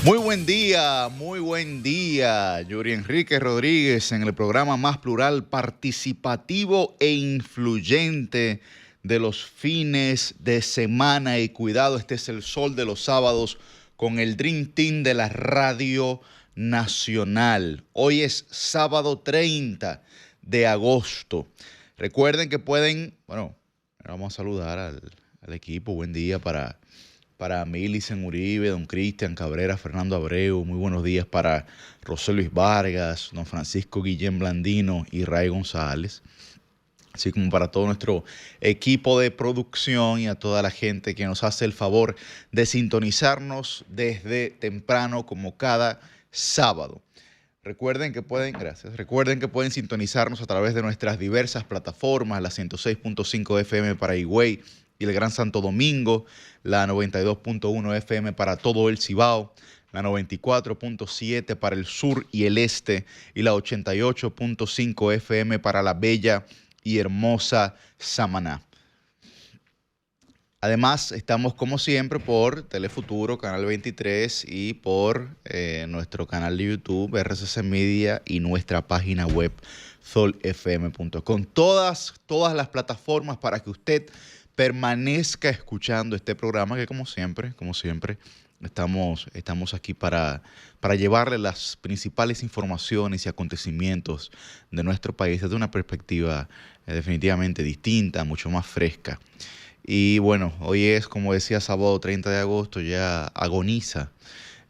Muy buen día, Yuri Enrique Rodríguez en el programa más plural, participativo e influyente de los fines de semana. Y cuidado, este es el sol de los sábados con el Dream Team de la Radio Nacional. Hoy es sábado 30 de agosto. Recuerden que pueden, vamos a saludar al equipo. Buen día para Milicen Uribe, don Cristian Cabrera, Fernando Abreu. Muy buenos días para José Luis Vargas, don Francisco Guillén Blandino y Ray González. Así como para todo nuestro equipo de producción y a toda la gente que nos hace el favor de sintonizarnos desde temprano como cada sábado. Recuerden que pueden sintonizarnos a través de nuestras diversas plataformas, la 106.5 FM para Higüey y el Gran Santo Domingo, la 92.1 FM para todo el Cibao, la 94.7 para el sur y el este y la 88.5 FM para la bella y hermosa Samaná. Además, estamos como siempre por Telefuturo, Canal 23 y por nuestro canal de YouTube, RCC Media, y nuestra página web solfm.com. Todas las plataformas para que usted permanezca escuchando este programa que como siempre estamos aquí para llevarle las principales informaciones y acontecimientos de nuestro país desde una perspectiva definitivamente distinta, mucho más fresca. Y bueno, hoy es, como decía, sábado 30 de agosto, ya agoniza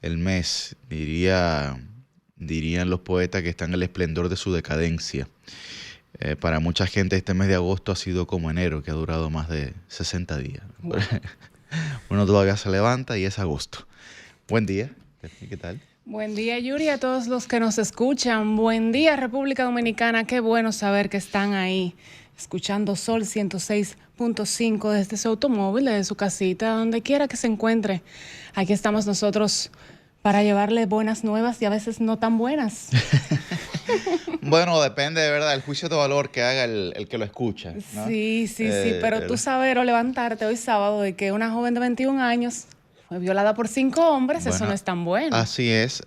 el mes, dirían los poetas que están en el esplendor de su decadencia. Para mucha gente este mes de agosto ha sido como enero, que ha durado más de 60 días. Wow. Uno todavía se levanta y es agosto. Buen día, ¿qué tal? Buen día, Yuri, a todos los que nos escuchan. Buen día, República Dominicana. Qué bueno saber que están ahí, escuchando Sol 106.5 desde su automóvil, desde su casita, donde quiera que se encuentre. Aquí estamos nosotros para llevarle buenas nuevas y a veces no tan buenas. Bueno, depende de verdad del juicio de valor que haga el que lo escucha, ¿no? Sí, pero tú saber o levantarte hoy sábado de que una joven de 21 años fue violada por 5 hombres, bueno, eso no es tan bueno. Así es,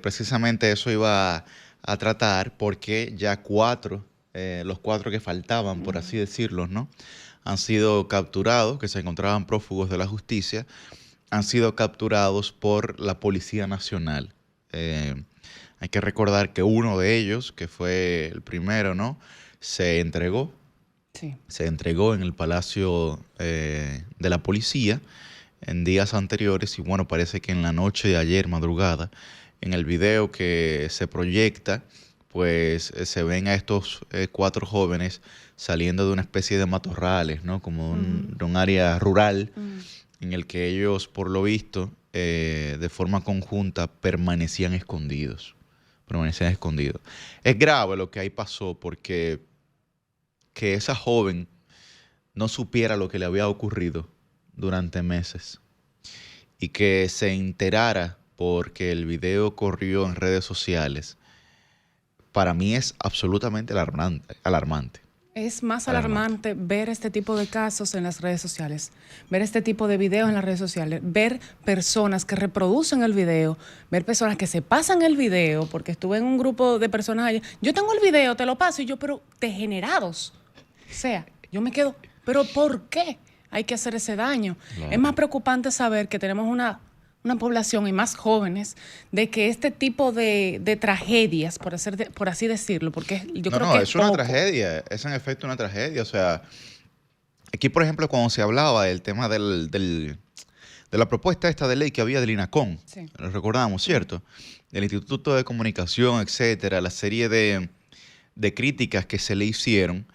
precisamente eso iba a tratar, porque ya los 4 que faltaban, por así decirlo, ¿no?, han sido capturados, que se encontraban prófugos de la justicia, han sido capturados por la Policía Nacional. Hay que recordar que uno de ellos, que fue el primero, ¿no?, se entregó. Sí. Se entregó en el Palacio de la Policía en días anteriores y bueno, parece que en la noche de ayer, madrugada, en el video que se proyecta, pues se ven a estos 4 jóvenes saliendo de una especie de matorrales, ¿no?, como de un área rural en el que ellos, por lo visto, de forma conjunta permanecían escondidos. Es grave lo que ahí pasó, porque que esa joven no supiera lo que le había ocurrido durante meses y que se enterara porque el video corrió en redes sociales, para mí es absolutamente alarmante. Es más alarmante ver este tipo de casos en las redes sociales, ver este tipo de videos en las redes sociales, ver personas que reproducen el video, ver personas que se pasan el video, porque estuve en un grupo de personas allá. Yo tengo el video, te lo paso, y yo, pero degenerados. O sea, yo me quedo, pero ¿por qué hay que hacer ese daño? Claro. Es más preocupante saber que tenemos una población y más jóvenes, de que este tipo de tragedias, por así decirlo, porque yo creo que es una tragedia, es en efecto una tragedia. O sea, aquí, por ejemplo, cuando se hablaba del tema de la propuesta esta de ley que había del INACON, sí, lo recordamos, ¿cierto? Del Instituto de Comunicación, etcétera, la serie de críticas que se le hicieron,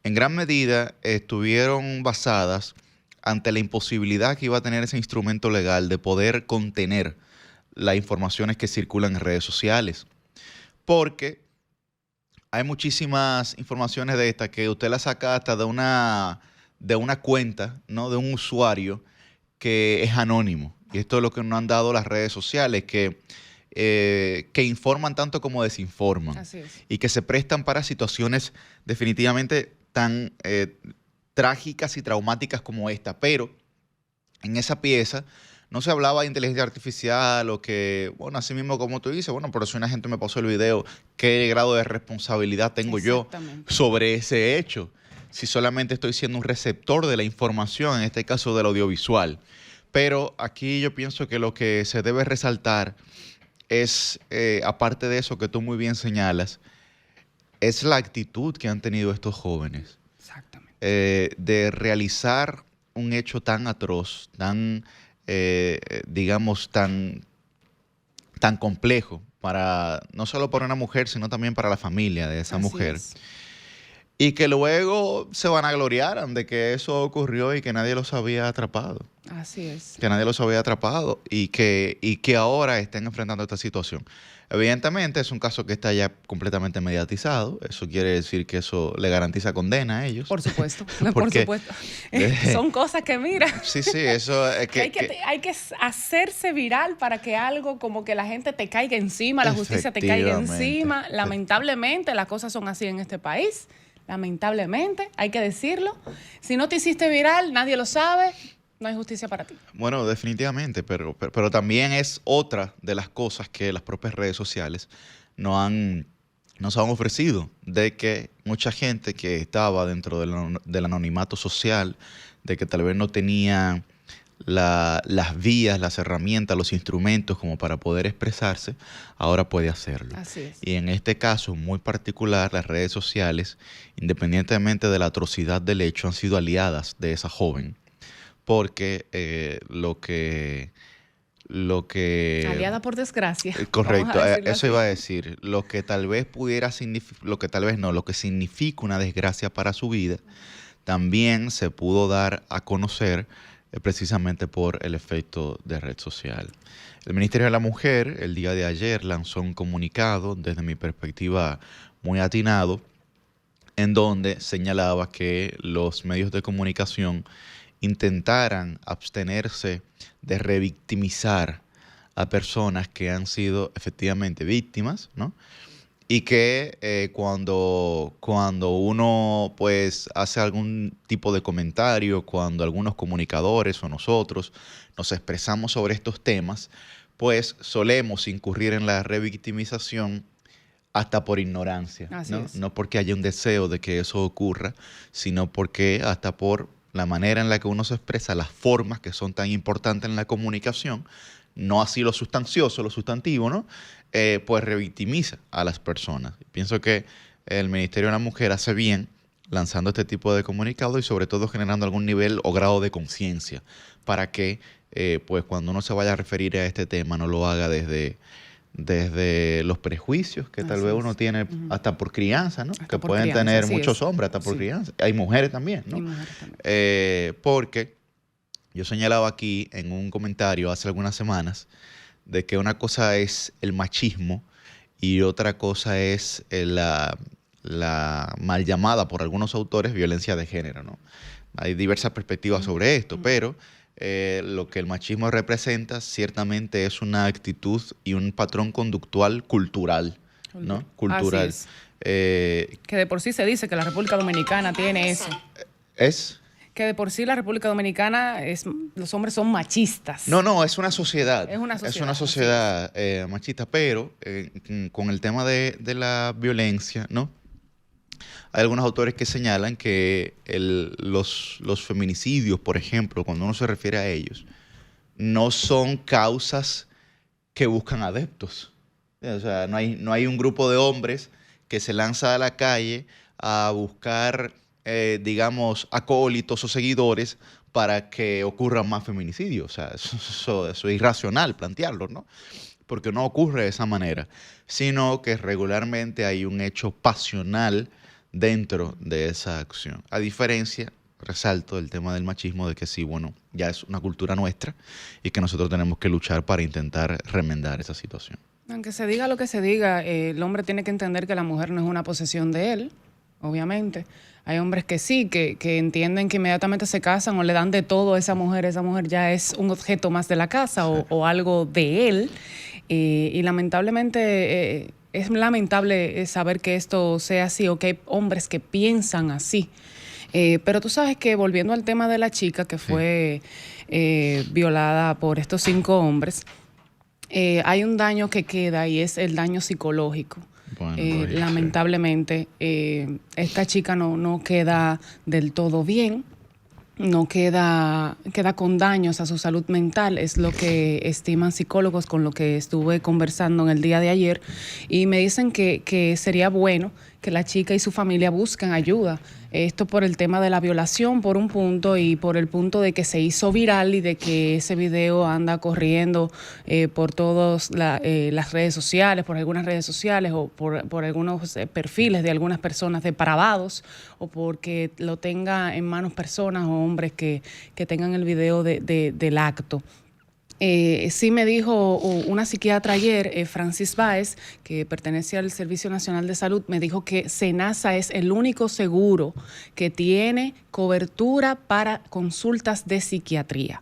en gran medida estuvieron basadas ante la imposibilidad que iba a tener ese instrumento legal de poder contener las informaciones que circulan en redes sociales. Porque hay muchísimas informaciones de estas que usted las saca hasta de una cuenta, ¿no?, de un usuario que es anónimo. Y esto es lo que nos han dado las redes sociales, que informan tanto como desinforman. Así es. Y que se prestan para situaciones definitivamente tan trágicas y traumáticas como esta. Pero en esa pieza no se hablaba de inteligencia artificial o que, bueno, así mismo como tú dices, bueno, pero si una gente me pasó el video, ¿qué grado de responsabilidad tengo yo sobre ese hecho? Si solamente estoy siendo un receptor de la información, en este caso del audiovisual. Pero aquí yo pienso que lo que se debe resaltar es, aparte de eso que tú muy bien señalas, es la actitud que han tenido estos jóvenes. Exactamente. De realizar un hecho tan atroz, tan, digamos, tan complejo, no solo para una mujer, sino también para la familia de esa mujer. Y que luego se van a gloriar de que eso ocurrió y que nadie los había atrapado. Así es. Que nadie los había atrapado y que ahora estén enfrentando esta situación. Evidentemente es un caso que está ya completamente mediatizado. Eso quiere decir que eso le garantiza condena a ellos. Por supuesto, por supuesto. Son cosas que mira. Sí, eso es hay que hacerse viral para que algo como que la gente te caiga encima, la justicia te caiga encima. Lamentablemente las cosas son así en este país. Lamentablemente, hay que decirlo. Si no te hiciste viral, nadie lo sabe. No hay justicia para ti. Bueno, definitivamente, pero también es otra de las cosas que las propias redes sociales nos han ofrecido, de que mucha gente que estaba dentro del anonimato social, de que tal vez no tenía las vías, las herramientas, los instrumentos como para poder expresarse, ahora puede hacerlo. Así es. Y en este caso muy particular, las redes sociales, independientemente de la atrocidad del hecho, han sido aliadas de esa joven. Porque lo que aliada por desgracia. Correcto, eso iba a decir. Lo que tal vez pudiera significar, lo que significa una desgracia para su vida, también se pudo dar a conocer precisamente por el efecto de red social. El Ministerio de la Mujer el día de ayer lanzó un comunicado, desde mi perspectiva muy atinado, en donde señalaba que los medios de comunicación intentaran abstenerse de revictimizar a personas que han sido efectivamente víctimas, ¿no? Y que cuando uno pues hace algún tipo de comentario, cuando algunos comunicadores o nosotros nos expresamos sobre estos temas, pues solemos incurrir en la revictimización hasta por ignorancia, ¿no? No porque haya un deseo de que eso ocurra, sino porque hasta por la manera en la que uno se expresa, las formas que son tan importantes en la comunicación, no así lo sustancioso, lo sustantivo, ¿no? Pues revictimiza a las personas. Pienso que el Ministerio de la Mujer hace bien lanzando este tipo de comunicados y sobre todo generando algún nivel o grado de conciencia para que pues cuando uno se vaya a referir a este tema no lo haga desde los prejuicios que tal vez uno tiene hasta por crianza, ¿no? Que pueden tener muchos hombres hasta por crianza. Hay mujeres también, ¿no? Porque yo señalaba aquí en un comentario hace algunas semanas de que una cosa es el machismo y otra cosa es la mal llamada por algunos autores violencia de género, ¿no? Hay diversas perspectivas sobre esto, pero lo que el machismo representa ciertamente es una actitud y un patrón conductual cultural, ¿no? Cultural. Así es. Que de por sí se dice que la República Dominicana tiene eso. ¿Es? Que de por sí la República Dominicana, los hombres son machistas. No, es una sociedad. Es una sociedad. Es una sociedad machista, pero con el tema de la violencia, ¿no? Hay algunos autores que señalan que los feminicidios, por ejemplo, cuando uno se refiere a ellos, no son causas que buscan adeptos. O sea, no hay un grupo de hombres que se lanza a la calle a buscar, digamos, acólitos o seguidores para que ocurran más feminicidios. O sea, eso es irracional plantearlo, ¿no? Porque no ocurre de esa manera, sino que regularmente hay un hecho pasional dentro de esa acción. A diferencia, resalto el tema del machismo, de que sí, bueno, ya es una cultura nuestra y que nosotros tenemos que luchar para intentar remendar esa situación. Aunque se diga lo que se diga, el hombre tiene que entender que la mujer no es una posesión de él, obviamente. Hay hombres que sí, que entienden que inmediatamente se casan o le dan de todo a esa mujer ya es un objeto más de la casa o algo de él. Y lamentablemente es lamentable saber que esto sea así o que hay hombres que piensan así. Pero tú sabes que volviendo al tema de la chica que fue violada por estos 5 hombres, hay un daño que queda y es el daño psicológico. Bueno, Lamentablemente, esta chica no queda del todo bien, no queda con daños a su salud mental, es lo que estiman psicólogos con lo que estuve conversando en el día de ayer, y me dicen que sería bueno que la chica y su familia busquen ayuda. Esto por el tema de la violación, por un punto, y por el punto de que se hizo viral y de que ese video anda corriendo por todas las redes sociales, por algunas redes sociales o por algunos perfiles de algunas personas depravados, o porque lo tenga en manos personas o hombres que tengan el video del acto. Sí me dijo una psiquiatra ayer, Francis Báez, que pertenece al Servicio Nacional de Salud, me dijo que SENASA es el único seguro que tiene cobertura para consultas de psiquiatría.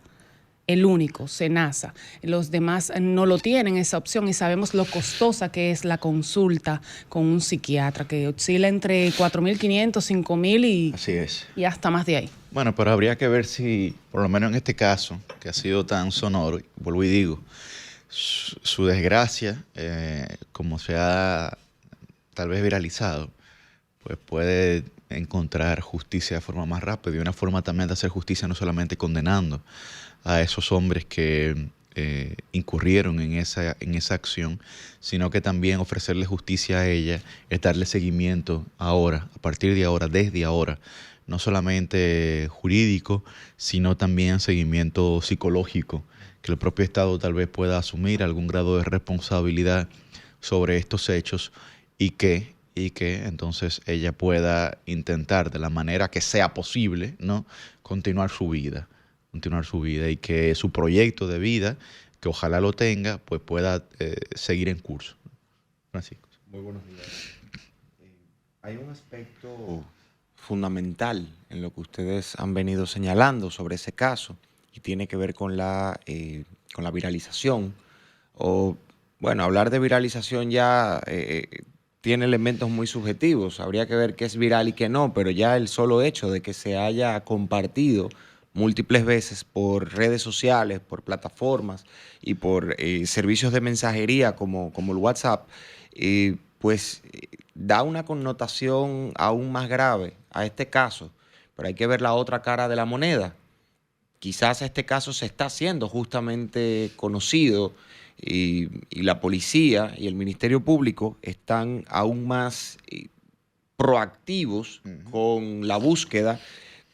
El único, SENASA. Los demás no lo tienen esa opción y sabemos lo costosa que es la consulta con un psiquiatra, que oscila entre 4.500, 5.000 así es. Y hasta más de ahí. Bueno, pero habría que ver si, por lo menos en este caso, que ha sido tan sonoro, vuelvo y digo, su desgracia, como se ha tal vez viralizado, pues puede encontrar justicia de forma más rápida y una forma también de hacer justicia no solamente condenando a esos hombres que incurrieron en esa acción, sino que también ofrecerle justicia a ella es darle seguimiento ahora, a partir de ahora, desde ahora, no solamente jurídico, sino también seguimiento psicológico, que el propio Estado tal vez pueda asumir algún grado de responsabilidad sobre estos hechos y que entonces ella pueda intentar de la manera que sea posible, ¿no?, continuar su vida y que su proyecto de vida, que ojalá lo tenga, pues pueda seguir en curso. Francisco. Muy buenos días. Hay un aspecto fundamental en lo que ustedes han venido señalando sobre ese caso y tiene que ver con la viralización. O, bueno, hablar de viralización ya tiene elementos muy subjetivos. Habría que ver qué es viral y qué no, pero ya el solo hecho de que se haya compartido múltiples veces por redes sociales, por plataformas y por servicios de mensajería como el WhatsApp, pues da una connotación aún más grave a este caso. Pero hay que ver la otra cara de la moneda. Quizás este caso se está haciendo justamente conocido y la policía y el Ministerio Público están aún más proactivos con la búsqueda,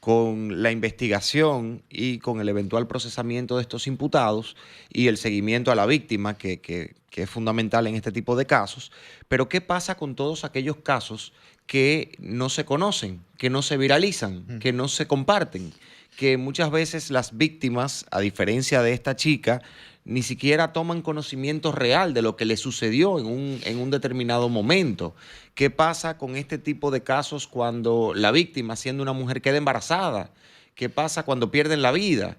con la investigación y con el eventual procesamiento de estos imputados y el seguimiento a la víctima, que es fundamental en este tipo de casos. Pero ¿qué pasa con todos aquellos casos que no se conocen, que no se viralizan, que no se comparten? Que muchas veces las víctimas, a diferencia de esta chica, ni siquiera toman conocimiento real de lo que le sucedió en un determinado momento. ¿Qué pasa con este tipo de casos cuando la víctima, siendo una mujer, queda embarazada? ¿Qué pasa cuando pierden la vida?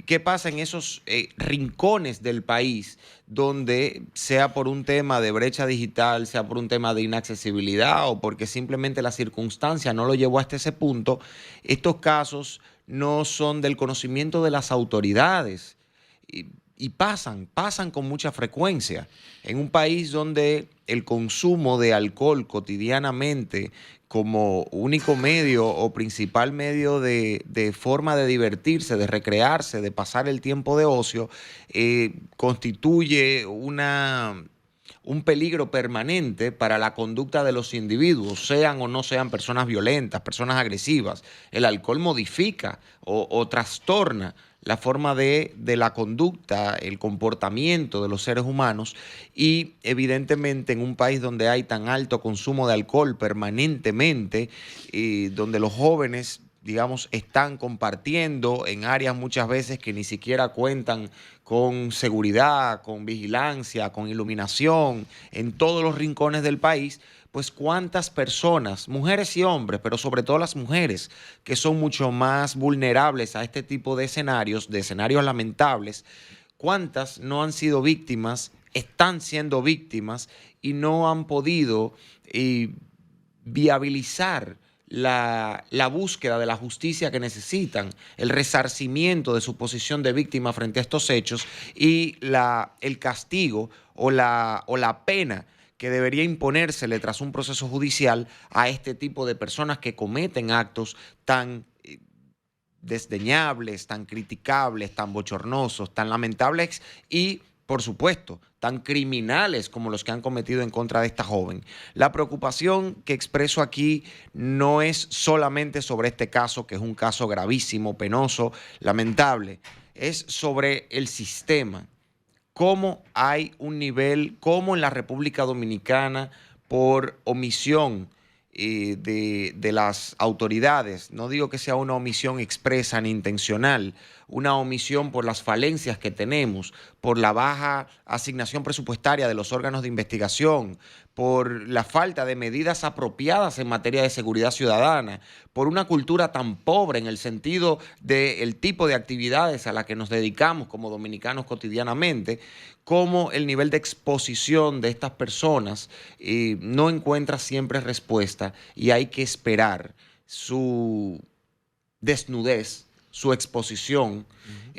¿Qué pasa en esos rincones del país donde, sea por un tema de brecha digital, sea por un tema de inaccesibilidad o porque simplemente la circunstancia no lo llevó hasta ese punto, estos casos no son del conocimiento de las autoridades y pasan con mucha frecuencia? En un país donde el consumo de alcohol cotidianamente como único medio o principal medio de forma de divertirse, de recrearse, de pasar el tiempo de ocio, constituye un peligro permanente para la conducta de los individuos, sean o no sean personas violentas, personas agresivas. El alcohol modifica o trastorna la forma de la conducta, el comportamiento de los seres humanos, y evidentemente en un país donde hay tan alto consumo de alcohol permanentemente, donde los jóvenes, digamos, están compartiendo en áreas muchas veces que ni siquiera cuentan con seguridad, con vigilancia, con iluminación, en todos los rincones del país, pues cuántas personas, mujeres y hombres, pero sobre todo las mujeres, que son mucho más vulnerables a este tipo de escenarios lamentables, cuántas no han sido víctimas, están siendo víctimas y no han podido viabilizar la búsqueda de la justicia que necesitan, el resarcimiento de su posición de víctima frente a estos hechos y el castigo o la pena que debería imponérsele tras un proceso judicial a este tipo de personas que cometen actos tan desdeñables, tan criticables, tan bochornosos, tan lamentables y, por supuesto, tan criminales como los que han cometido en contra de esta joven. La preocupación que expreso aquí no es solamente sobre este caso, que es un caso gravísimo, penoso, lamentable, es sobre el sistema. Cómo hay un nivel, cómo en la República Dominicana, por omisión de las autoridades, no digo que sea una omisión expresa ni intencional, una omisión por las falencias que tenemos, por la baja asignación presupuestaria de los órganos de investigación, por la falta de medidas apropiadas en materia de seguridad ciudadana, por una cultura tan pobre en el sentido del tipo de actividades a las que nos dedicamos como dominicanos cotidianamente, como el nivel de exposición de estas personas no encuentra siempre respuesta y hay que esperar su desnudez, su exposición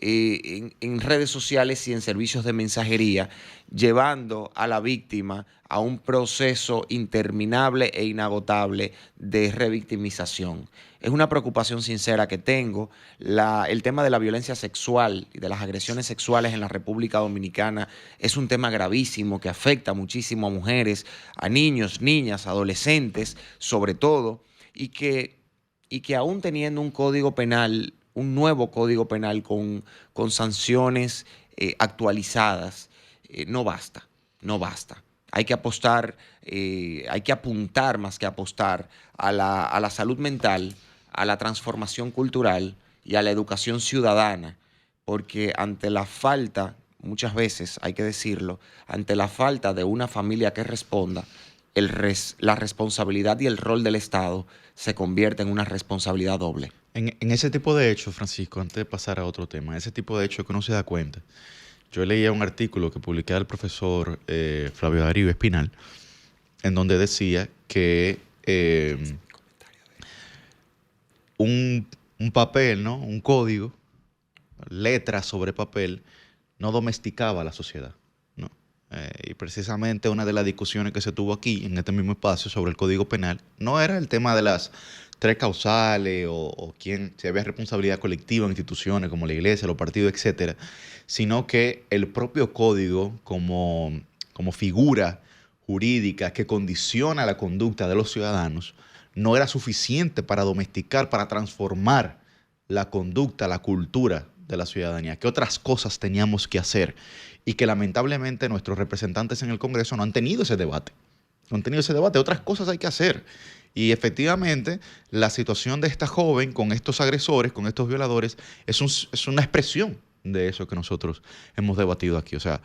en redes sociales y en servicios de mensajería, llevando a la víctima a un proceso interminable e inagotable de revictimización. Es una preocupación sincera que tengo. El tema de la violencia sexual y de las agresiones sexuales en la República Dominicana es un tema gravísimo que afecta muchísimo a mujeres, a niños, niñas, adolescentes, sobre todo, y que aún teniendo un código penal, un nuevo código penal con sanciones actualizadas, no basta. Hay que apostar, hay que apuntar más que apostar a la salud mental, a la transformación cultural y a la educación ciudadana, porque ante la falta, muchas veces hay que decirlo, ante la falta de una familia que responda, la responsabilidad y el rol del Estado se convierte en una responsabilidad doble. En ese tipo de hechos, Francisco, antes de pasar a otro tema, ese tipo de hechos que uno se da cuenta. Yo leía un artículo que publicaba el profesor Flavio Darío Espinal, en donde decía que un papel, ¿no? Un código, letras sobre papel, no domesticaba a la sociedad, ¿no? Y precisamente una de las discusiones que se tuvo aquí, en este mismo espacio, sobre el Código Penal, no era el tema de las tres causales o si había responsabilidad colectiva en instituciones como la iglesia, los partidos, etcétera, sino que el propio código como figura jurídica que condiciona la conducta de los ciudadanos no era suficiente para domesticar, para transformar la conducta, la cultura de la ciudadanía. ¿Qué otras cosas teníamos que hacer? Y que lamentablemente nuestros representantes en el Congreso no han tenido ese debate. No han tenido ese debate. Otras cosas hay que hacer. Y efectivamente, la situación de esta joven con estos agresores, con estos violadores, es una expresión de eso que nosotros hemos debatido aquí. O sea,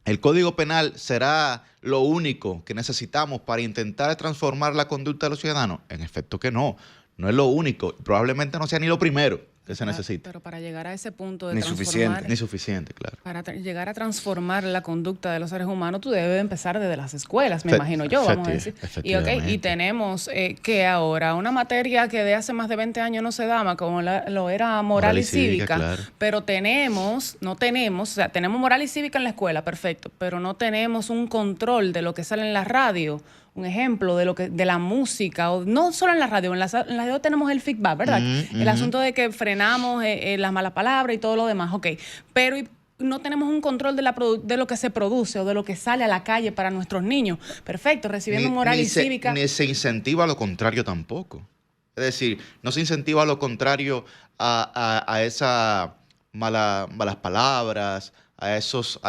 ¿el Código Penal será lo único que necesitamos para intentar transformar la conducta de los ciudadanos? En efecto que no. No es lo único. Probablemente no sea ni lo primero que se necesita. Pero para llegar a ese punto de Ni transformar... Ni suficiente, claro. Para llegar a transformar la conducta de los seres humanos, tú debes empezar desde las escuelas, me imagino yo, vamos a decir. Y tenemos que ahora una materia que de hace más de 20 años no se daba, como lo era moral y cívica, claro. Pero tenemos moral y cívica en la escuela, perfecto, pero no tenemos un control de lo que sale en la radio. Un ejemplo de la música, o no solo en la radio, en la radio tenemos el feedback, ¿verdad? El asunto de que frenamos las malas palabras y todo lo demás, ok. Pero no tenemos un control de lo que se produce o de lo que sale a la calle para nuestros niños. Perfecto, recibiendo moral y cívica. Ni se incentiva lo contrario tampoco. Es decir, no se incentiva lo contrario a esas malas palabras, a esos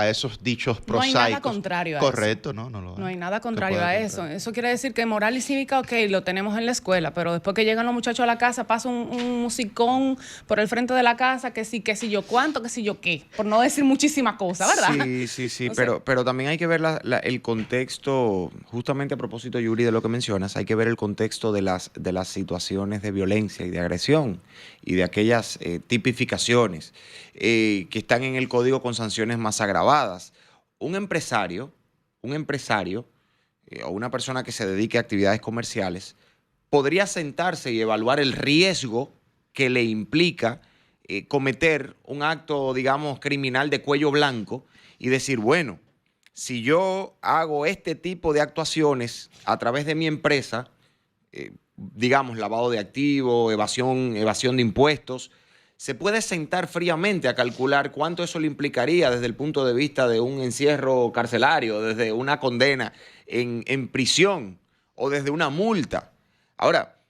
dichos prosaicos. No hay nada contrario a eso. Correcto, no lo hay. No hay nada contrario a eso. Eso quiere decir que moral y cívica, ok, lo tenemos en la escuela, pero después que llegan los muchachos a la casa, pasa un musicón por el frente de la casa, que sí yo cuánto, que sí yo qué, por no decir muchísimas cosas, ¿verdad? Sí, pero también hay que ver el contexto, justamente a propósito, Yuri, de lo que mencionas, hay que ver el contexto de las situaciones de violencia y de agresión y de aquellas tipificaciones que están en el código con sanciones más agravadas. Un empresario o una persona que se dedique a actividades comerciales podría sentarse y evaluar el riesgo que le implica cometer un acto, digamos, criminal de cuello blanco y decir, bueno, si yo hago este tipo de actuaciones a través de mi empresa, digamos, lavado de activos, evasión de impuestos, se puede sentar fríamente a calcular cuánto eso le implicaría desde el punto de vista de un encierro carcelario, desde una condena en prisión o desde una multa. Ahora,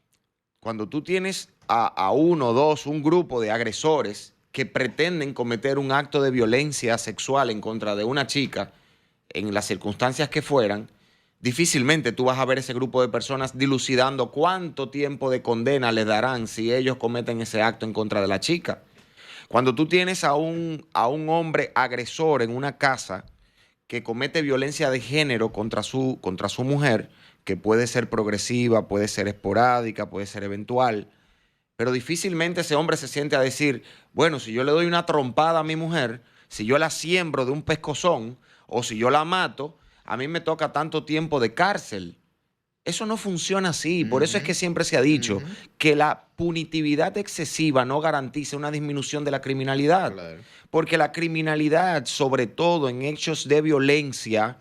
cuando tú tienes a uno, dos, un grupo de agresores que pretenden cometer un acto de violencia sexual en contra de una chica, en las circunstancias que fueran, difícilmente tú vas a ver ese grupo de personas dilucidando cuánto tiempo de condena les darán si ellos cometen ese acto en contra de la chica. Cuando tú tienes a un hombre agresor en una casa que comete violencia de género contra su mujer, que puede ser progresiva, puede ser esporádica, puede ser eventual, pero difícilmente ese hombre se siente a decir, bueno, si yo le doy una trompada a mi mujer, si yo la siembro de un pescozón o si yo la mato, a mí me toca tanto tiempo de cárcel. Eso no funciona así. Por eso es que siempre se ha dicho que la punitividad excesiva no garantiza una disminución de la criminalidad. Claro. Porque la criminalidad, sobre todo en hechos de violencia,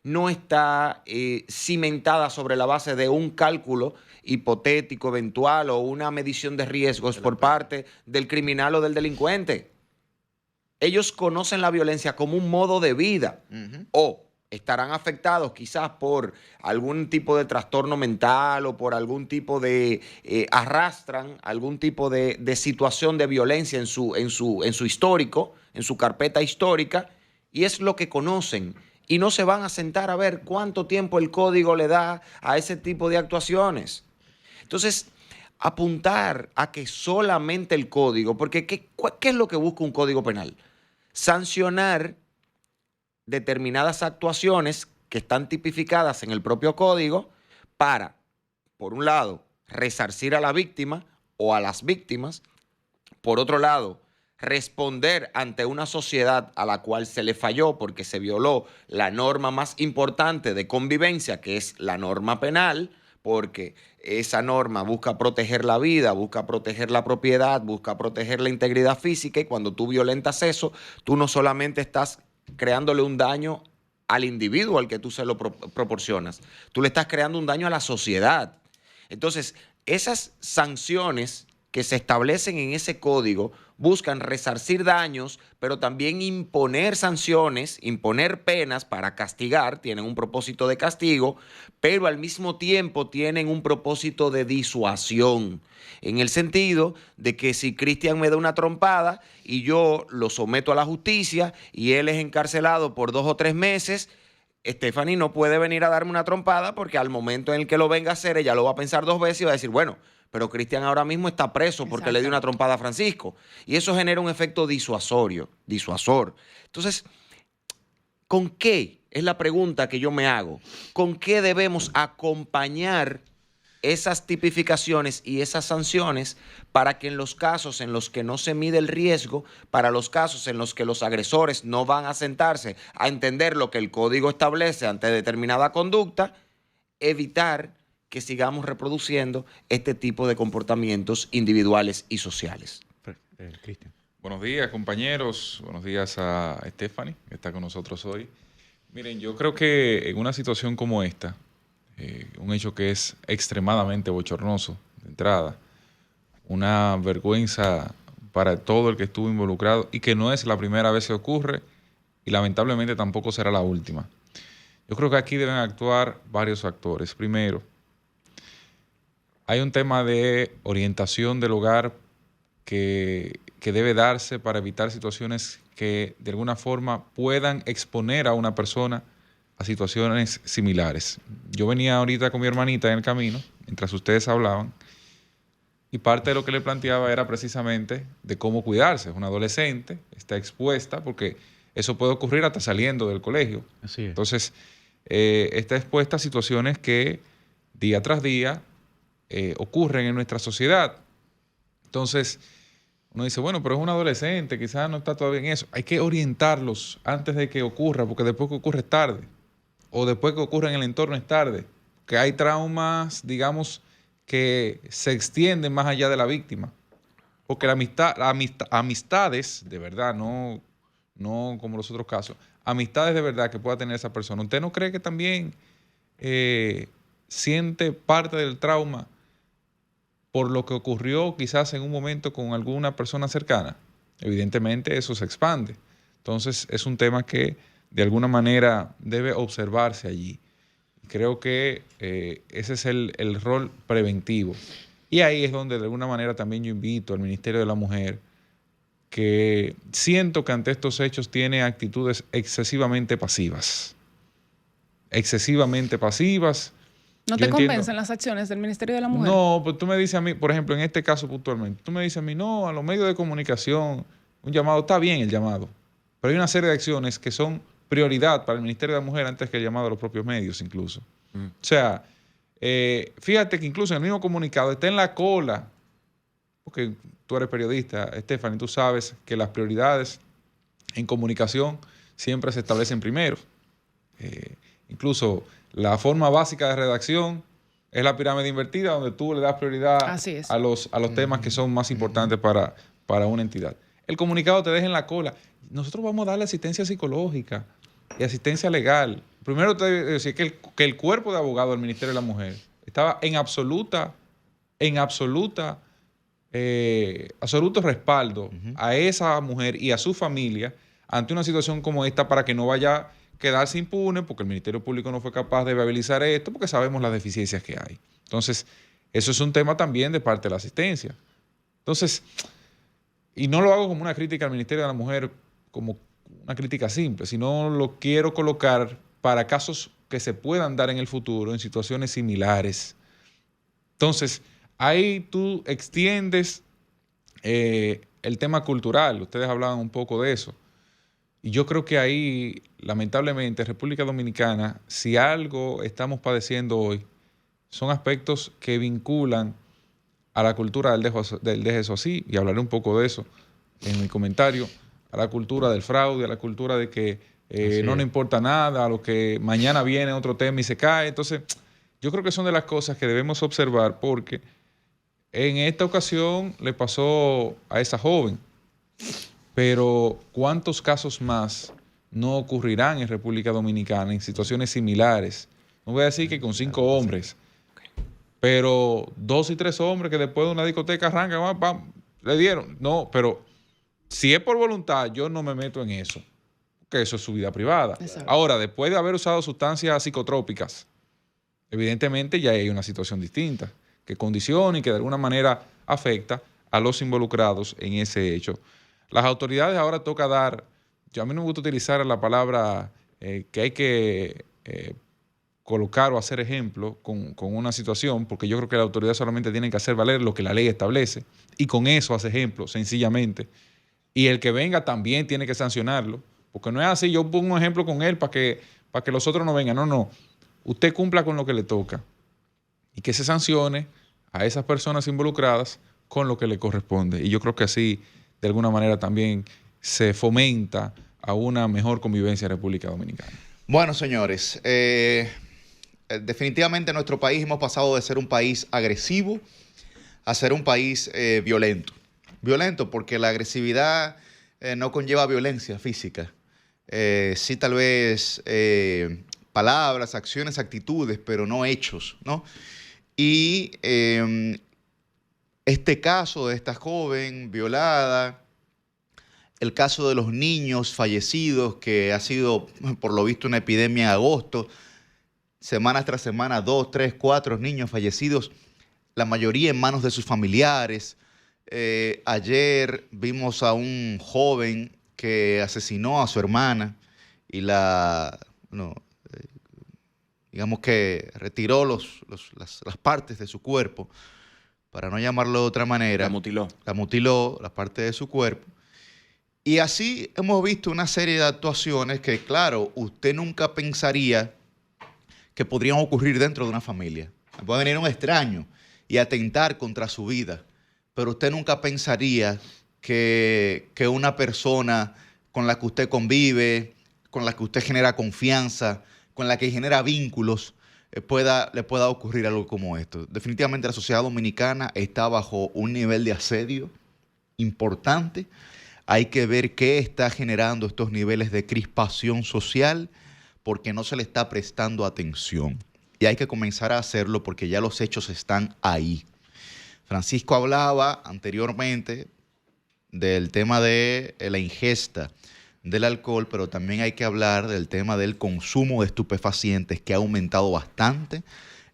no está cimentada sobre la base de un cálculo hipotético, eventual o una medición de riesgos por parte del criminal o del delincuente. Ellos conocen la violencia como un modo de vida o estarán afectados quizás por algún tipo de trastorno mental o por algún tipo de, arrastran algún tipo de situación de violencia en su histórico, en su carpeta histórica, y es lo que conocen. Y no se van a sentar a ver cuánto tiempo el código le da a ese tipo de actuaciones. Entonces, apuntar a que solamente el código, porque ¿qué es lo que busca un código penal? Sancionar determinadas actuaciones que están tipificadas en el propio código para, por un lado, resarcir a la víctima o a las víctimas, por otro lado, responder ante una sociedad a la cual se le falló porque se violó la norma más importante de convivencia, que es la norma penal, porque esa norma busca proteger la vida, busca proteger la propiedad, busca proteger la integridad física, y cuando tú violentas eso, tú no solamente estás creándole un daño al individuo al que tú se lo proporcionas, tú le estás creando un daño a la sociedad. Entonces, esas sanciones que se establecen en ese código buscan resarcir daños, pero también imponer sanciones, imponer penas para castigar, tienen un propósito de castigo, pero al mismo tiempo tienen un propósito de disuasión, en el sentido de que si Cristian me da una trompada y yo lo someto a la justicia y él es encarcelado por 2 o 3 meses, Stephanie no puede venir a darme una trompada porque al momento en el que lo venga a hacer, ella lo va a pensar 2 veces y va a decir, bueno, pero Cristian ahora mismo está preso porque le dio una trompada a Francisco. Y eso genera un efecto disuasor. Entonces, ¿con qué? Es la pregunta que yo me hago. ¿Con qué debemos acompañar esas tipificaciones y esas sanciones para que en los casos en los que no se mide el riesgo, para los casos en los que los agresores no van a sentarse a entender lo que el código establece ante determinada conducta, evitar que sigamos reproduciendo este tipo de comportamientos individuales y sociales? Cristian. Buenos días, compañeros. Buenos días a Stephanie, que está con nosotros hoy. Miren, yo creo que en una situación como esta, un hecho que es extremadamente bochornoso de entrada, una vergüenza para todo el que estuvo involucrado y que no es la primera vez que ocurre y lamentablemente tampoco será la última. Yo creo que aquí deben actuar varios factores. Primero, hay un tema de orientación del hogar que debe darse para evitar situaciones que de alguna forma puedan exponer a una persona a situaciones similares. Yo venía ahorita con mi hermanita en el camino, mientras ustedes hablaban, y parte de lo que le planteaba era precisamente de cómo cuidarse. Es una adolescente, está expuesta, porque eso puede ocurrir hasta saliendo del colegio. Así es. Entonces, está expuesta a situaciones que día tras día ocurren en nuestra sociedad. Entonces, uno dice, bueno, pero es un adolescente, quizás no está todavía en eso. Hay que orientarlos antes de que ocurra, porque después que ocurre es tarde. O después que ocurre en el entorno es tarde. Que hay traumas, digamos, que se extienden más allá de la víctima. Porque amistades, de verdad, no como los otros casos, amistades de verdad que pueda tener esa persona. ¿Usted no cree que también siente parte del trauma por lo que ocurrió quizás en un momento con alguna persona cercana? Evidentemente eso se expande. Entonces es un tema que de alguna manera debe observarse allí. Creo que ese es el rol preventivo. Y ahí es donde de alguna manera también yo invito al Ministerio de la Mujer, que siento que ante estos hechos tiene actitudes excesivamente pasivas. Excesivamente pasivas. ¿No te convencen las acciones del Ministerio de la Mujer? No, pues tú me dices a mí, por ejemplo, en este caso puntualmente, tú me dices a mí, no, a los medios de comunicación, un llamado, está bien el llamado, pero hay una serie de acciones que son prioridad para el Ministerio de la Mujer antes que el llamado a los propios medios incluso. O sea, fíjate que incluso en el mismo comunicado está en la cola, porque tú eres periodista, Stephanie, tú sabes que las prioridades en comunicación siempre se establecen primero. Incluso la forma básica de redacción es la pirámide invertida, donde tú le das prioridad a los temas que son más importantes para una entidad. El comunicado te deja en la cola. Nosotros vamos a darle asistencia psicológica y asistencia legal. Primero te decía que el cuerpo de abogados del Ministerio de la Mujer estaba en absoluto respaldo a esa mujer y a su familia ante una situación como esta, para que no vaya a quedarse impune, porque el Ministerio Público no fue capaz de viabilizar esto, porque sabemos las deficiencias que hay. Entonces, eso es un tema también de parte de la asistencia. Entonces, y no lo hago como una crítica al Ministerio de la Mujer, como una crítica simple, sino lo quiero colocar para casos que se puedan dar en el futuro, en situaciones similares. Entonces, ahí tú extiendes el tema cultural. Ustedes hablaban un poco de eso. Y yo creo que ahí, lamentablemente, República Dominicana, si algo estamos padeciendo hoy, son aspectos que vinculan a la cultura del deje eso así, y hablaré un poco de eso en mi comentario, a la cultura del fraude, a la cultura de que no le importa nada, a lo que mañana viene otro tema y se cae. Entonces, yo creo que son de las cosas que debemos observar, porque en esta ocasión le pasó a esa joven, pero ¿cuántos casos más no ocurrirán en República Dominicana en situaciones similares? No voy a decir que con 5 hombres, pero 2 y 3 hombres que después de una discoteca arrancan, le dieron. No, pero si es por voluntad, yo no me meto en eso, porque eso es su vida privada. Exacto. Ahora, después de haber usado sustancias psicotrópicas, evidentemente ya hay una situación distinta, que condiciona y que de alguna manera afecta a los involucrados en ese hecho. Las autoridades ahora toca dar, a mí no me gusta utilizar la palabra que hay que colocar o hacer ejemplo con una situación, porque yo creo que la autoridad solamente tiene que hacer valer lo que la ley establece, y con eso hace ejemplo, sencillamente. Y el que venga también tiene que sancionarlo, porque no es así, yo pongo un ejemplo con él para que los otros no vengan. No. Usted cumpla con lo que le toca y que se sancione a esas personas involucradas con lo que le corresponde. Y yo creo que así, de alguna manera, también se fomenta a una mejor convivencia en República Dominicana. Bueno, señores, definitivamente en nuestro país hemos pasado de ser un país agresivo a ser un país violento. Violento porque la agresividad no conlleva violencia física. Sí, tal vez palabras, acciones, actitudes, pero no hechos, ¿no? Y este caso de esta joven violada, el caso de los niños fallecidos, que ha sido, por lo visto, una epidemia en agosto, semana tras semana, 2, 3, 4 niños fallecidos, la mayoría en manos de sus familiares. Ayer vimos a un joven que asesinó a su hermana y digamos que retiró las partes de su cuerpo, para no llamarlo de otra manera. La mutiló, las partes de su cuerpo. Y así hemos visto una serie de actuaciones que, claro, usted nunca pensaría que podrían ocurrir dentro de una familia. Puede venir un extraño y atentar contra su vida, pero usted nunca pensaría que una persona con la que usted convive, con la que usted genera confianza, con la que genera vínculos, le pueda ocurrir algo como esto. Definitivamente la sociedad dominicana está bajo un nivel de asedio importante. Hay que ver qué está generando estos niveles de crispación social porque no se le está prestando atención. Y hay que comenzar a hacerlo porque ya los hechos están ahí. Francisco hablaba anteriormente del tema de la ingesta del alcohol, pero también hay que hablar del tema del consumo de estupefacientes que ha aumentado bastante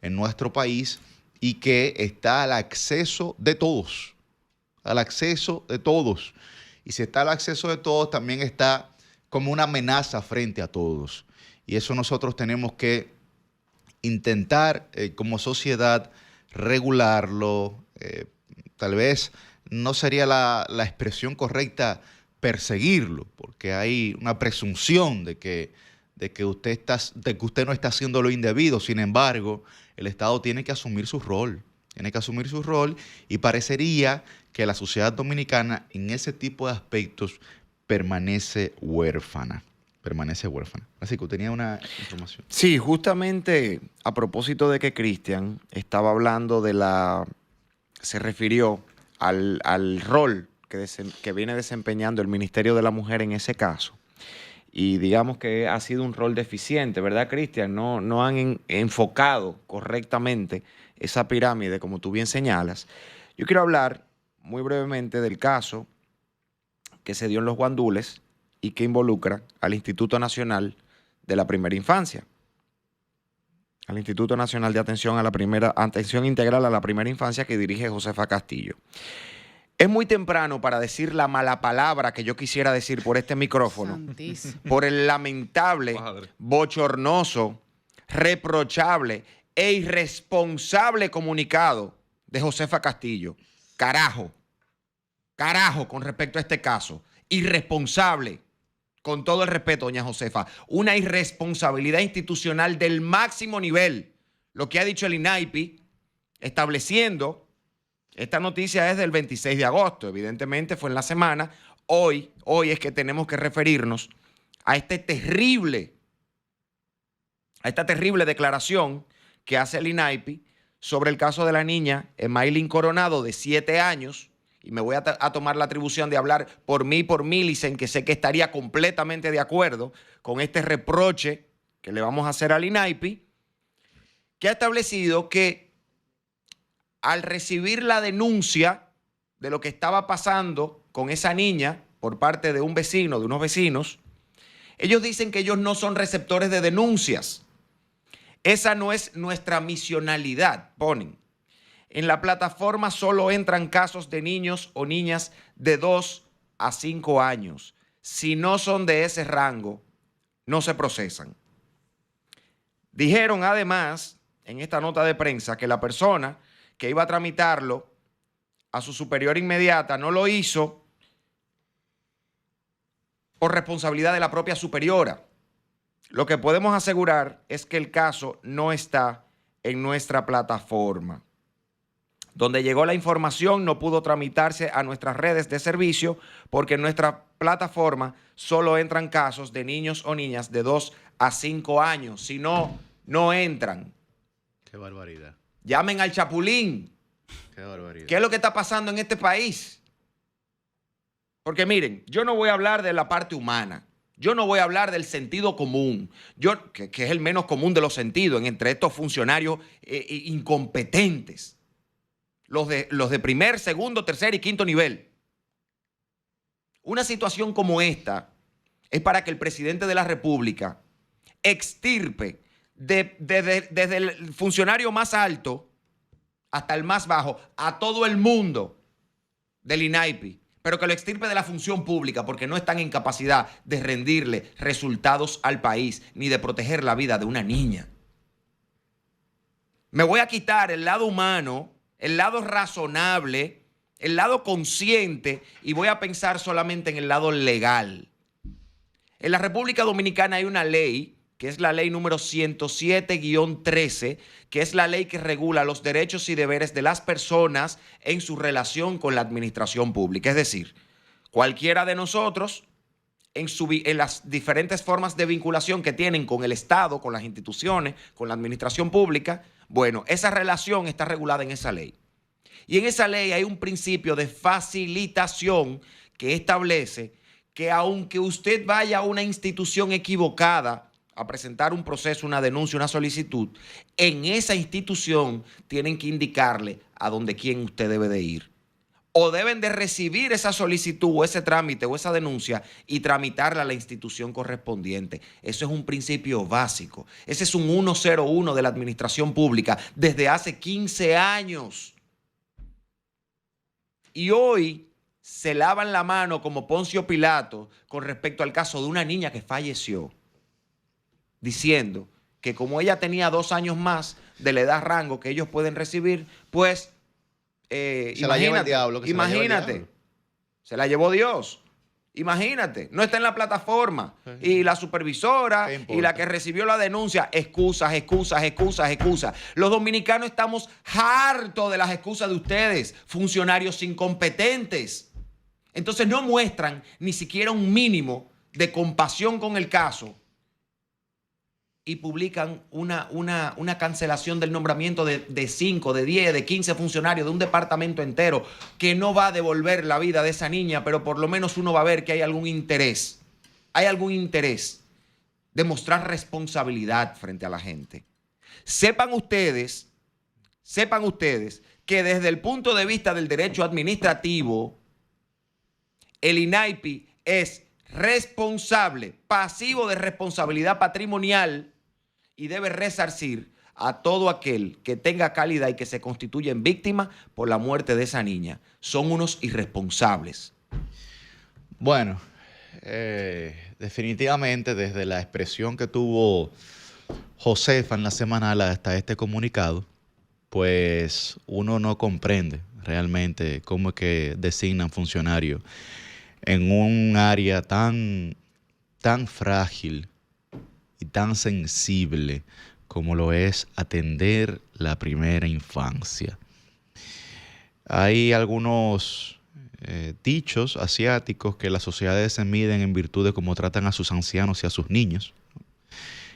en nuestro país y que está al acceso de todos, al acceso de todos. Y si está al acceso de todos, también está como una amenaza frente a todos. Y eso nosotros tenemos que intentar como sociedad regularlo. Tal vez no sería la expresión correcta perseguirlo, porque hay una presunción de que usted no está haciendo lo indebido. Sin embargo, el Estado tiene que asumir su rol. Tiene que asumir su rol y parecería que la sociedad dominicana en ese tipo de aspectos permanece huérfana. Así que tenía una información. Sí, justamente a propósito de que Cristian estaba hablando se refirió al rol que viene desempeñando el Ministerio de la Mujer en ese caso. Y digamos que ha sido un rol deficiente, ¿verdad, Cristian? No han enfocado correctamente esa pirámide, como tú bien señalas. Yo quiero hablar muy brevemente del caso que se dio en Los Guandules y que involucra al Instituto Nacional de la Primera Infancia, al Instituto Nacional de Atención Integral a la Primera Infancia que dirige Josefa Castillo. Es muy temprano para decir la mala palabra que yo quisiera decir por este micrófono, Santísimo. por el lamentable, bochornoso, reprochable e irresponsable comunicado de Josefa Castillo. Carajo, con respecto a este caso. Irresponsable, con todo el respeto, doña Josefa. Una irresponsabilidad institucional del máximo nivel. Lo que ha dicho el INAIPI, estableciendo... Esta noticia es del 26 de agosto, evidentemente fue en la semana. Hoy es que tenemos que referirnos a esta terrible declaración que hace el INAIPI sobre el caso de la niña Emaylin Coronado, de 7 años, y me voy a tomar la atribución de hablar por mí y por Millicent, que sé que estaría completamente de acuerdo con este reproche que le vamos a hacer al INAIPI, que ha establecido que al recibir la denuncia de lo que estaba pasando con esa niña por parte de unos vecinos, ellos dicen que ellos no son receptores de denuncias. Esa no es nuestra misionalidad, ponen. En la plataforma solo entran casos de niños o niñas de 2 a 5 años. Si no son de ese rango, no se procesan. Dijeron además en esta nota de prensa que la persona que iba a tramitarlo a su superior inmediata no lo hizo por responsabilidad de la propia superiora. Lo que podemos asegurar es que el caso no está en nuestra plataforma. Donde llegó la información no pudo tramitarse a nuestras redes de servicio porque en nuestra plataforma solo entran casos de niños o niñas de 2 a 5 años. Si no, no entran. Qué barbaridad. Llamen al Chapulín. Qué barbaridad. ¿Qué es lo que está pasando en este país? Porque miren, yo no voy a hablar de la parte humana. Yo no voy a hablar del sentido común, que es el menos común de los sentidos entre estos funcionarios incompetentes. Los de primer, segundo, tercer y quinto nivel. Una situación como esta es para que el presidente de la República extirpe desde el funcionario más alto hasta el más bajo a todo el mundo del INAIPI, pero que lo extirpe de la función pública porque no están en capacidad de rendirle resultados al país ni de proteger la vida de una niña. Me voy a quitar el lado humano, el lado razonable, el lado consciente y voy a pensar solamente en el lado legal. En la República Dominicana hay una ley que es la ley número 107-13, que es la ley que regula los derechos y deberes de las personas en su relación con la administración pública. Es decir, cualquiera de nosotros en las diferentes formas de vinculación que tienen con el Estado, con las instituciones, con la administración pública. Bueno, esa relación está regulada en esa ley. Y en esa ley hay un principio de facilitación que establece que aunque usted vaya a una institución equivocada a presentar un proceso, una denuncia, una solicitud, en esa institución tienen que indicarle a quién usted debe de ir. O deben de recibir esa solicitud o ese trámite o esa denuncia y tramitarla a la institución correspondiente. Eso es un principio básico. Ese es un 101 de la administración pública desde hace 15 años. Y hoy se lavan la mano como Poncio Pilato con respecto al caso de una niña que falleció, diciendo que como ella tenía 2 años más de la edad rango que ellos pueden recibir, pues se la lleva el diablo. Imagínate, se la llevó Dios. Imagínate, no está en la plataforma. Y la supervisora y la que recibió la denuncia, excusas. Los dominicanos estamos hartos de las excusas de ustedes, funcionarios incompetentes. Entonces no muestran ni siquiera un mínimo de compasión con el caso y publican una cancelación del nombramiento de 5, de 10, de 15 funcionarios de un departamento entero que no va a devolver la vida de esa niña, pero por lo menos uno va a ver que hay algún interés. Hay algún interés de mostrar responsabilidad frente a la gente. Sepan ustedes que desde el punto de vista del derecho administrativo, el INAIPI es responsable, pasivo de responsabilidad patrimonial y debe resarcir a todo aquel que tenga calidad y que se constituya en víctima por la muerte de esa niña. Son unos irresponsables. Bueno, definitivamente desde la expresión que tuvo Josefa en la semanal hasta este comunicado, pues uno no comprende realmente cómo es que designan funcionarios en un área tan frágil y tan sensible como lo es atender la primera infancia. Hay algunos dichos asiáticos que las sociedades se miden en virtud de cómo tratan a sus ancianos y a sus niños.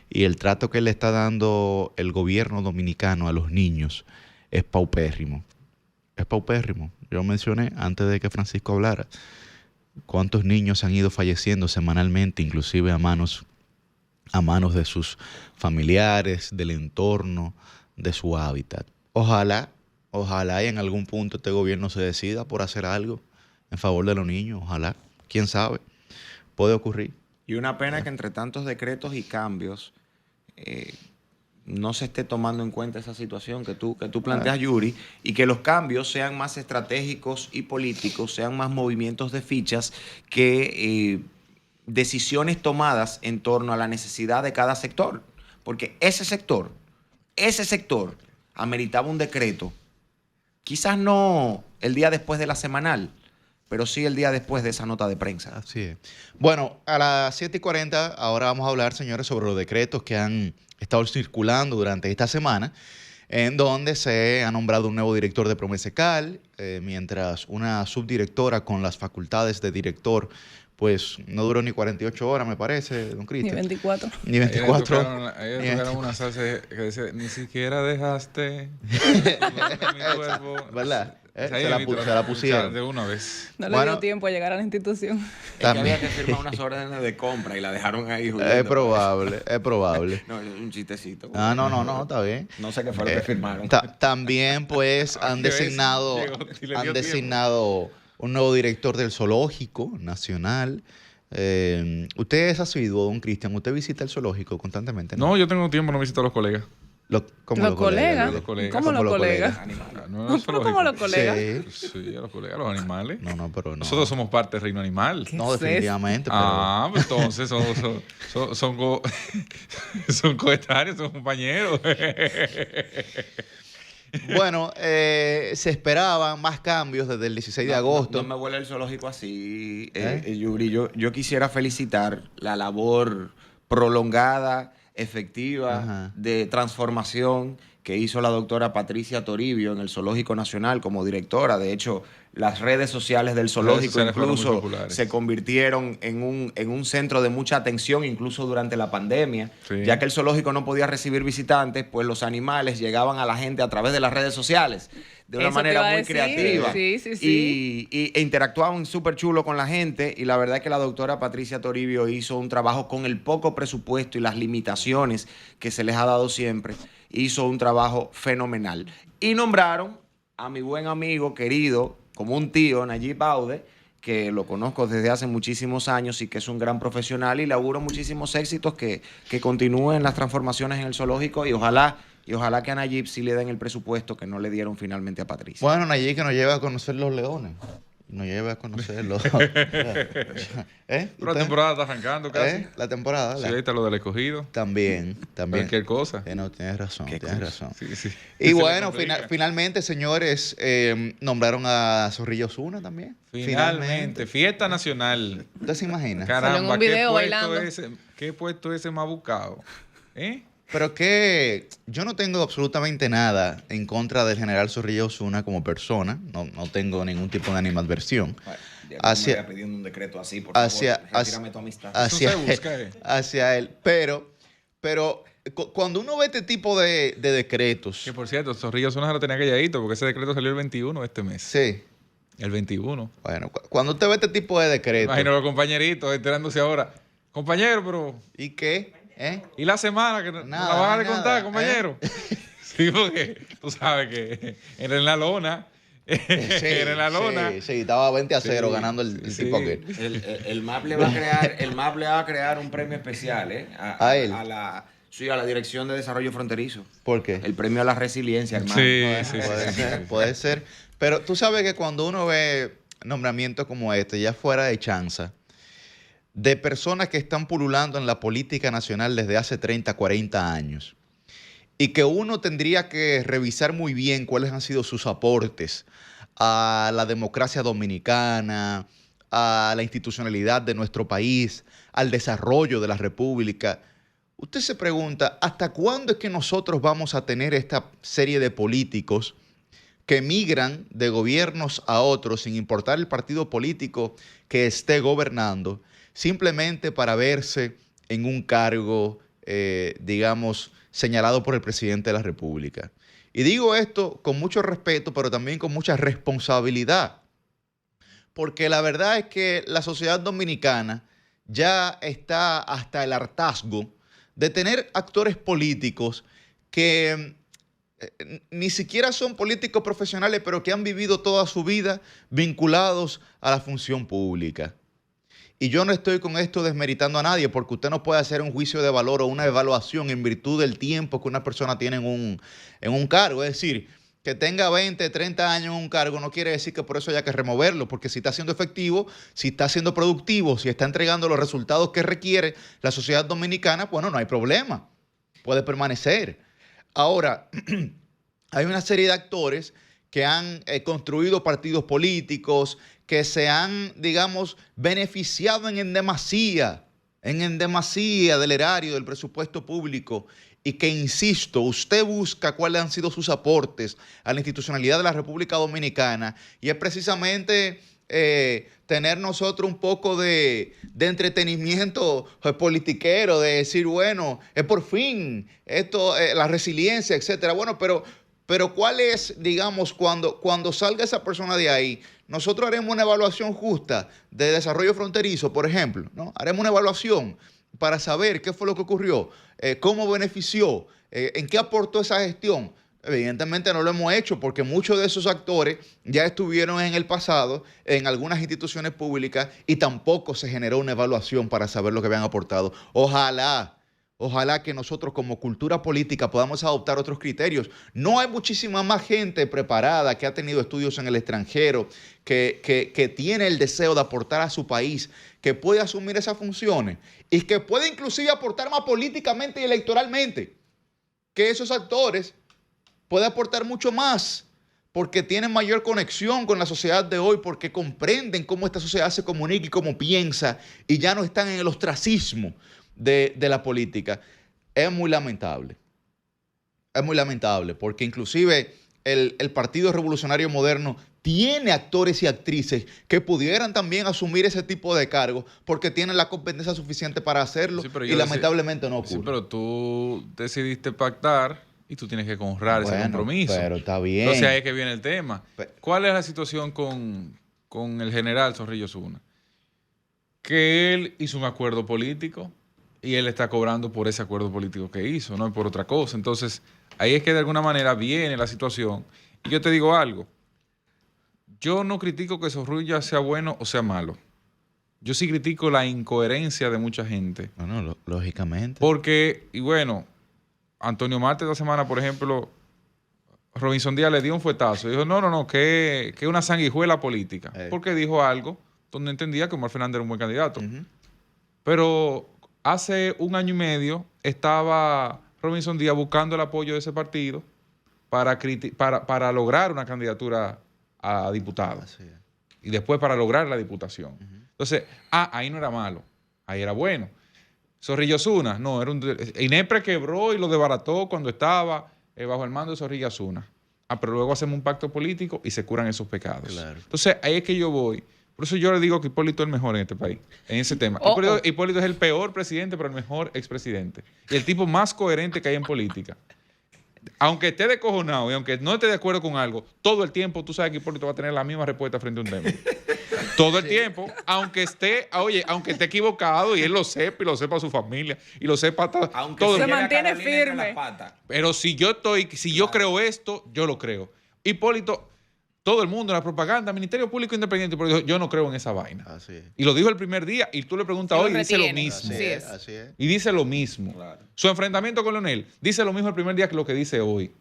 Y el trato que le está dando el gobierno dominicano a los niños es paupérrimo. Es paupérrimo. Yo mencioné antes de que Francisco hablara cuántos niños han ido falleciendo semanalmente, inclusive a manos de sus familiares, del entorno, de su hábitat. Ojalá y en algún punto este gobierno se decida por hacer algo en favor de los niños. Ojalá, quién sabe, puede ocurrir. Y una pena que entre tantos decretos y cambios no se esté tomando en cuenta esa situación que tú planteas, Yuri, y que los cambios sean más estratégicos y políticos, sean más movimientos de fichas que decisiones tomadas en torno a la necesidad de cada sector. Porque ese sector ameritaba un decreto, quizás no el día después de la semanal, pero sí el día después de esa nota de prensa. Así es. Bueno, a las 7:40 ahora vamos a hablar, señores, sobre los decretos que han estado circulando durante esta semana, en donde se ha nombrado un nuevo director de Promesecal, mientras una subdirectora con las facultades de director, pues no duró ni 48 horas, me parece, don Cristian. Ni 24. Ni 24. Ahí tocaron una salsa que decía, ni siquiera dejaste mi cuerpo. ¿Verdad? Se la pusieron. De una vez. No le dio tiempo a llegar a la institución. Es que había que firmar unas órdenes de compra y la dejaron ahí. Es probable. No, es un chistecito. No, está bien. No sé qué fue lo que firmaron. También, pues, han designado un nuevo director del Zoológico Nacional. ¿Usted es asiduo, don Cristian? ¿Usted visita el zoológico constantemente? No, yo tengo tiempo, no visito a los colegas. ¿Cómo los colegas? ¿Cómo los colegas? ¿Cómo los colegas? Sí, a los colegas, a los animales. No, pero no. Nosotros somos parte del reino animal. No, definitivamente. Pero... pues entonces son coetáneos, son compañeros. Bueno, se esperaban más cambios desde el 16 de agosto. No me huele el zoológico así, Yuri. Yo quisiera felicitar la labor prolongada, efectiva, de transformación que hizo la doctora Patricia Toribio en el Zoológico Nacional como directora. De hecho, las redes sociales del zoológico incluso se convirtieron en un centro de mucha atención, incluso durante la pandemia. Sí. Ya que el zoológico no podía recibir visitantes, pues los animales llegaban a la gente a través de las redes sociales de una manera muy creativa. E interactuaban súper chulo con la gente. Y la verdad es que la doctora Patricia Toribio hizo un trabajo con el poco presupuesto y las limitaciones que se les ha dado siempre. Hizo un trabajo fenomenal. Y nombraron a mi buen amigo, querido, como un tío, Nayib Aude, que lo conozco desde hace muchísimos años y que es un gran profesional, y le auguro muchísimos éxitos, que continúen las transformaciones en el zoológico, y ojalá que a Nayib sí le den el presupuesto que no le dieron finalmente a Patricia. Bueno, Nayib, que nos lleva a conocer los leones. Nos lleva a conocerlos. Pero la temporada está arrancando casi. La temporada. Sí, ahí está lo del escogido. También. Cualquier cosa. No, tienes razón. Sí. Y bueno, finalmente, señores, nombraron a Zorrilla Ozuna también. Finalmente. Fiesta nacional. ¿Usted se imagina? Caramba, en un video bailando. ¿Qué puesto ese más buscado? Pero que yo no tengo absolutamente nada en contra del general Zorrilla Ozuna como persona. No tengo ningún tipo de animadversión. Hacia pidiendo un decreto así, por favor, retírame tu amistad. Hacia él. Pero cuando uno ve este tipo de decretos... Que por cierto, Zorrilla Ozuna se lo tenía calladito porque ese decreto salió el 21 de este mes. Sí. El 21. Bueno, cuando usted ve este tipo de decretos... Imagino los compañeritos enterándose ahora. Compañero, pero... ¿Y qué? ¿Y la semana que nos la van a descontar, compañero? Sí, porque tú sabes que en la lona... Sí, estaba 20-0 ganando el tipo aquel. El MAP le va a crear un premio especial, a él. A la Dirección de Desarrollo Fronterizo. ¿Por qué? El premio a la resiliencia, hermano. Puede ser. Pero tú sabes que cuando uno ve nombramientos como este, ya fuera de chanza, de personas que están pululando en la política nacional desde hace 30, 40 años, y que uno tendría que revisar muy bien cuáles han sido sus aportes a la democracia dominicana, a la institucionalidad de nuestro país, al desarrollo de la república. Usted se pregunta, ¿hasta cuándo es que nosotros vamos a tener esta serie de políticos que migran de gobiernos a otros sin importar el partido político que esté gobernando, simplemente para verse en un cargo, digamos, señalado por el presidente de la República? Y digo esto con mucho respeto, pero también con mucha responsabilidad, porque la verdad es que la sociedad dominicana ya está hasta el hartazgo de tener actores políticos que ni siquiera son políticos profesionales, pero que han vivido toda su vida vinculados a la función pública. Y yo no estoy con esto desmeritando a nadie, porque usted no puede hacer un juicio de valor o una evaluación en virtud del tiempo que una persona tiene en un cargo. Es decir, que tenga 20, 30 años en un cargo no quiere decir que por eso haya que removerlo, porque si está siendo efectivo, si está siendo productivo, si está entregando los resultados que requiere la sociedad dominicana, bueno, no hay problema, puede permanecer. Ahora, hay una serie de actores que han construido partidos políticos, que se han, digamos, beneficiado en demasía del erario, del presupuesto público, y que, insisto, usted busca cuáles han sido sus aportes a la institucionalidad de la República Dominicana, y es precisamente tener nosotros un poco de entretenimiento politiquero, de decir, bueno, es por fin, esto, la resiliencia, etcétera. Bueno, pero ¿cuál es, digamos, cuando salga esa persona de ahí? Nosotros haremos una evaluación justa de desarrollo fronterizo, por ejemplo, ¿no? Haremos una evaluación para saber qué fue lo que ocurrió, cómo benefició, en qué aportó esa gestión. Evidentemente no lo hemos hecho porque muchos de esos actores ya estuvieron en el pasado en algunas instituciones públicas y tampoco se generó una evaluación para saber lo que habían aportado. Ojalá que nosotros como cultura política podamos adoptar otros criterios. No hay muchísima más gente preparada que ha tenido estudios en el extranjero, que tiene el deseo de aportar a su país, que puede asumir esas funciones y que puede inclusive aportar más políticamente y electoralmente que esos actores. Puede aportar mucho más porque tienen mayor conexión con la sociedad de hoy, porque comprenden cómo esta sociedad se comunica y cómo piensa y ya no están en el ostracismo de la política. Es muy lamentable. es muy lamentable, porque inclusive el Partido Revolucionario Moderno tiene actores y actrices que pudieran también asumir ese tipo de cargos porque tienen la competencia suficiente para hacerlo, Sí, pero y yo lamentablemente no ocurre. Sí, pero tú decidiste pactar y tú tienes que honrar ese compromiso. Pero está bien. Entonces ahí es que viene el tema. Pe- ¿Cuál es la situación con el general Zorrillo Zuna? Que él hizo un acuerdo político y él está cobrando por ese acuerdo político que hizo, no por otra cosa. Entonces, ahí es que de alguna manera viene la situación. Y yo te digo algo. Yo no critico que Zorrilla sea bueno o sea malo. Yo sí critico la incoherencia de mucha gente. Bueno, lógicamente. Porque, y bueno, Antonio Marte esta semana, por ejemplo, Robinson Díaz le dio un fuetazo. Dijo, no, que una sanguijuela política. Porque dijo algo donde entendía que Omar Fernández era un buen candidato. Ujú. Pero hace un año y medio estaba Robinson Díaz buscando el apoyo de ese partido para lograr una candidatura a diputado. Así es. Y después para lograr la diputación. Entonces, ahí no era malo, ahí era bueno. Zorrillo Zuna, no, era INEPRE quebró y lo desbarató cuando estaba bajo el mando de Zorrillo Zuna. Pero luego hacemos un pacto político y se curan esos pecados. Claro. Entonces, ahí es que yo voy. Por eso yo le digo que Hipólito es el mejor en este país, en ese tema. Hipólito es el peor presidente, pero el mejor expresidente. Y el tipo más coherente que hay en política. Aunque esté descojonado y aunque no esté de acuerdo con algo, todo el tiempo tú sabes que Hipólito va a tener la misma respuesta frente a un tema. Todo el tiempo, aunque esté equivocado y él lo sepa y lo sepa su familia y lo sepa todo. se mantiene firme. Pero si yo creo esto, yo lo creo. Hipólito, todo el mundo, la propaganda, Ministerio Público Independiente, pero dijo, yo no creo en esa vaina. Así es. Y lo dijo el primer día y tú le preguntas Y lo hoy y dice lo retiene. mismo. Así es. Así es. Y dice lo mismo. Claro. Su enfrentamiento con Leonel dice lo mismo el primer día que lo que dice hoy.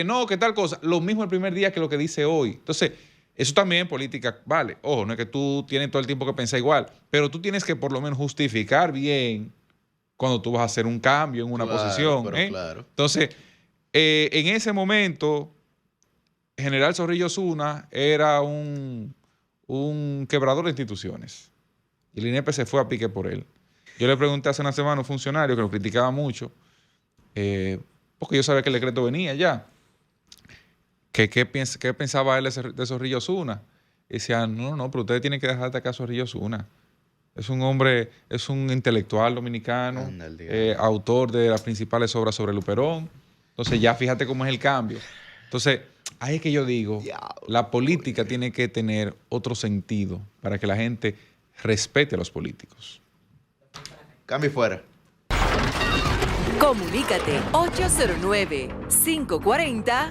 No, que tal cosa, lo mismo el primer día que lo que dice hoy. Entonces, eso también política, vale. Ojo, no es que tú tienes todo el tiempo que pensar igual, pero tú tienes que por lo menos justificar bien cuando tú vas a hacer un cambio en una posición. Pero claro. Entonces, en ese momento, General Zorrillo Zuna era un quebrador de instituciones. Y el INEP se fue a pique por él. Yo le pregunté hace una semana a un funcionario que lo criticaba mucho, porque yo sabía que el decreto venía ya. ¿Qué pensaba él de Zorrillo Zuna? Y decía, no, pero ustedes tienen que dejar de atacar a Zorrillo Zuna. Es un hombre, es un intelectual dominicano, autor de las principales obras sobre Luperón. Entonces ya fíjate cómo es el cambio. Entonces, ahí es que yo digo, la política tiene que tener otro sentido para que la gente respete a los políticos. Cambio y fuera. Comunícate 809-540